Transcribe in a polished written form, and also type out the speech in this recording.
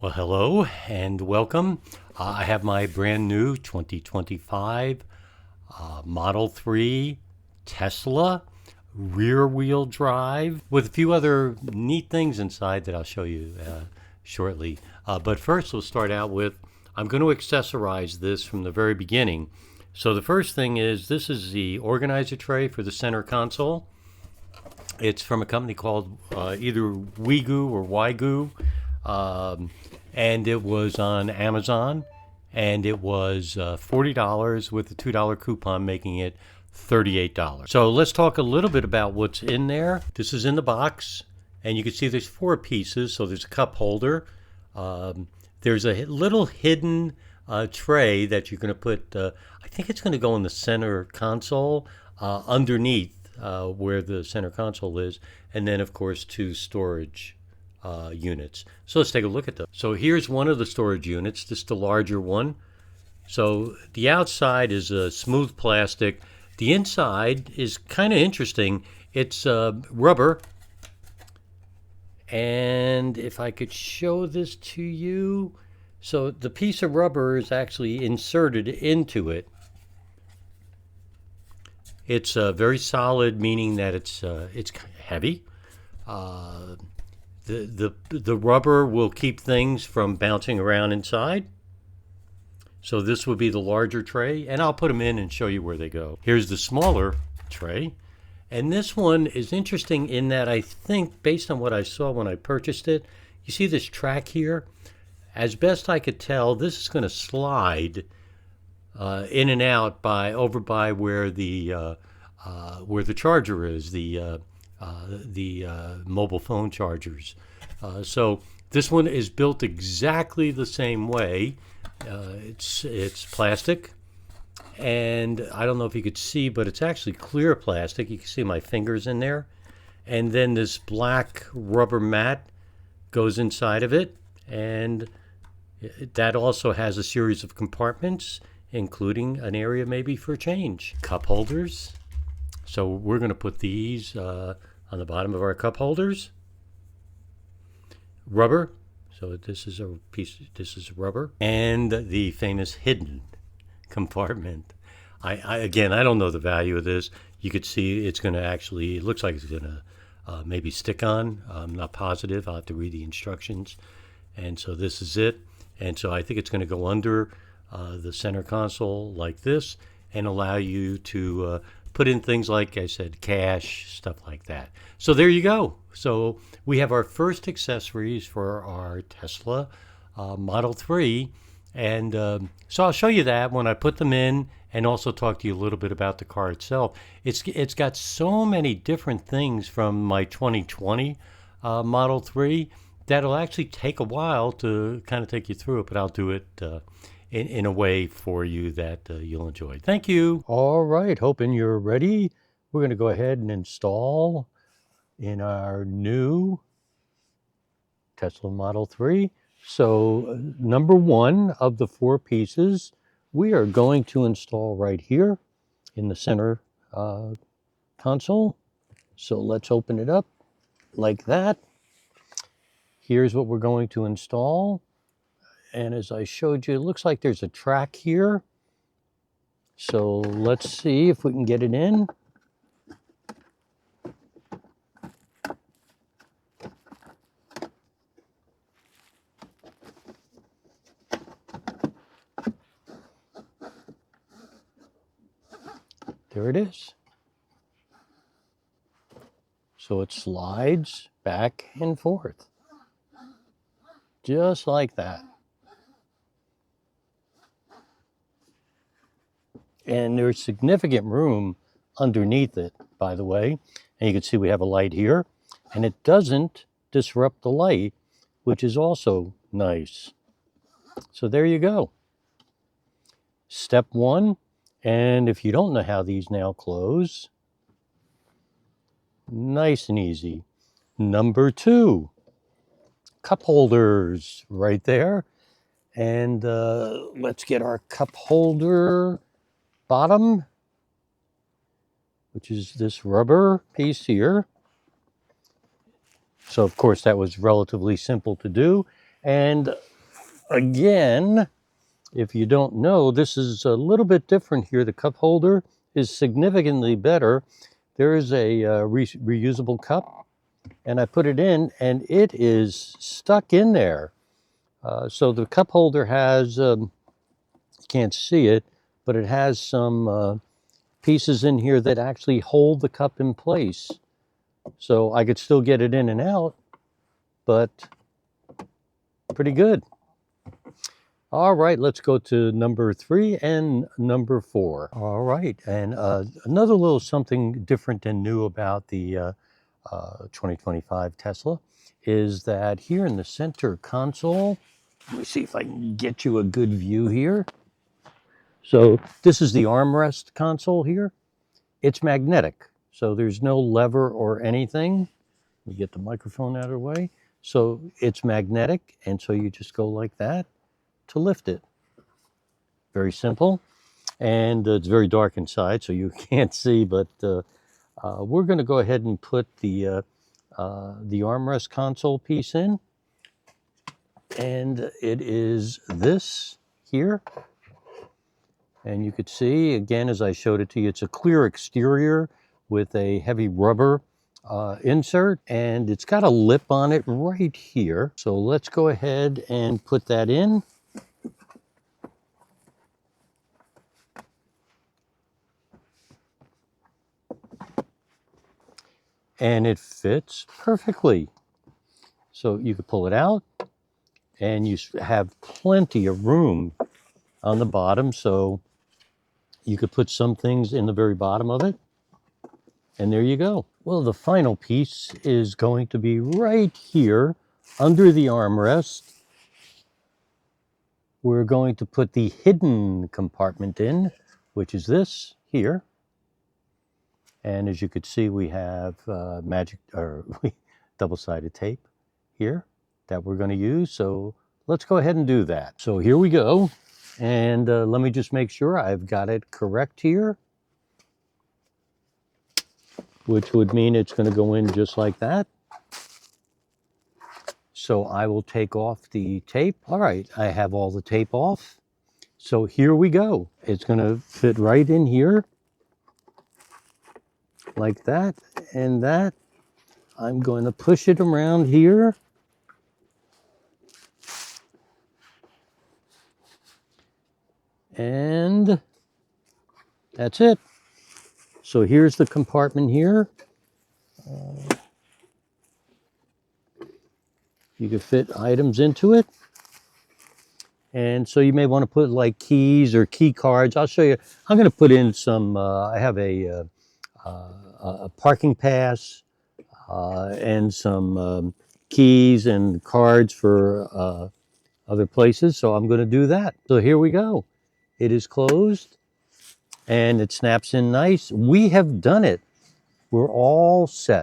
Well, hello and welcome. I have my brand new 2025 Model 3 Tesla rear wheel drive with a few other neat things inside that I'll show you shortly. But first, we'll start out with I'm going to accessorize this from the very beginning. So, the first thing is this is the organizer tray for the center console. It's from a company called either Wigoo or Wigoo. And it was on Amazon, and it was $40 with a $2 coupon, making it $38. So let's talk a little bit about what's in there. This is in the box, and you can see there's 4 pieces. So there's a cup holder. There's a little hidden tray that you're going to put, I think it's going to go in the center console underneath where the center console is. And then, of course, 2 storage units. So let's take a look at them. So here's one of the storage units. This is the larger one. So the outside is a smooth plastic. The inside is kind of interesting. It's rubber. And if I could show this to you. So the piece of rubber is actually inserted into it. It's very solid, meaning that it's heavy. The rubber will keep things from bouncing around inside. So this would be the larger tray, and I'll put them in and show you where they go. Here's the smaller tray. And this one is interesting in that I think, based on what I saw when I purchased it, you see this track here? As best I could tell, this is going to slide in and out over by where the charger is, the mobile phone chargers. So this one is built exactly the same way. It's plastic, and I don't know if you could see, but it's actually clear plastic. You can see my fingers in there. And then this black rubber mat goes inside of it, and that also has a series of compartments, including an area maybe for change. Cup holders. So we're going to put these on the bottom of our cup holders. Rubber. So this is a piece. This is rubber, and the famous hidden compartment. I don't know the value of this. You could see it's going to actually. It looks like it's going to maybe stick on. I'm not positive. I'll have to read the instructions. And so this is it. And so I think it's going to go under the center console like this, and allow you to put in things like I said, cash, stuff like that. So there you go. So we have our first accessories for our Tesla Model 3. And so I'll show you that when I put them in, and also talk to you a little bit about the car itself. It's got so many different things from my 2020 Model 3 that'll actually take a while to kind of take you through it, but I'll do it in a way for you that you'll enjoy. Thank you. All right, hoping you're ready. We're going to go ahead and install in our new Tesla Model 3. So number 1 of the 4 pieces, we are going to install right here in the center console. So let's open it up like that. Here's what we're going to install. And as I showed you, it looks like there's a track here. So let's see if we can get it in. There it is. So it slides back and forth, just like that. And there's significant room underneath it, by the way. And you can see we have a light here, and it doesn't disrupt the light, which is also nice. So there you go. Step 1, and if you don't know how these now close, nice and easy. Number 2, cup holders right there. And let's get our cup holder bottom, which is this rubber piece here. So of course that was relatively simple to do. And again, if you don't know, this is a little bit different here. The cup holder is significantly better. There is a reusable cup, and I put it in, and it is stuck in there. So the cup holder has, you can't see it, but it has some pieces in here that actually hold the cup in place. So I could still get it in and out, but pretty good. All right, let's go to number 3 and number 4. All right, and another little something different and new about the 2025 Tesla is that here in the center console, let me see if I can get you a good view here. So this is the armrest console here. It's magnetic, so there's no lever or anything. Let me get the microphone out of the way. So it's magnetic, and so you just go like that to lift it. Very simple, and it's very dark inside, so you can't see, but we're going to go ahead and put the armrest console piece in, and it is this here. And you could see, again, as I showed it to you, it's a clear exterior with a heavy rubber insert, and it's got a lip on it right here. So let's go ahead and put that in. And it fits perfectly. So you could pull it out, and you have plenty of room on the bottom, so you could put some things in the very bottom of it, and there you go. Well, the final piece is going to be right here under the armrest. We're going to put the hidden compartment in, which is this here. And as you could see, we have double-sided tape here that we're going to use. So let's go ahead and do that. So here we go. And let me just make sure I've got it correct here, which would mean it's going to go in just like that. So I will take off the tape. All right, I have all the tape off. So here we go. It's going to fit right in here, like that and that. I'm going to push it around here. And that's it. So here's the compartment here. You can fit items into it. And so you may want to put like keys or key cards. I'll show you. I'm going to put in some, I have a parking pass and some keys and cards for other places. So I'm going to do that. So here we go. It is closed and it snaps in nice. We have done it. We're all set.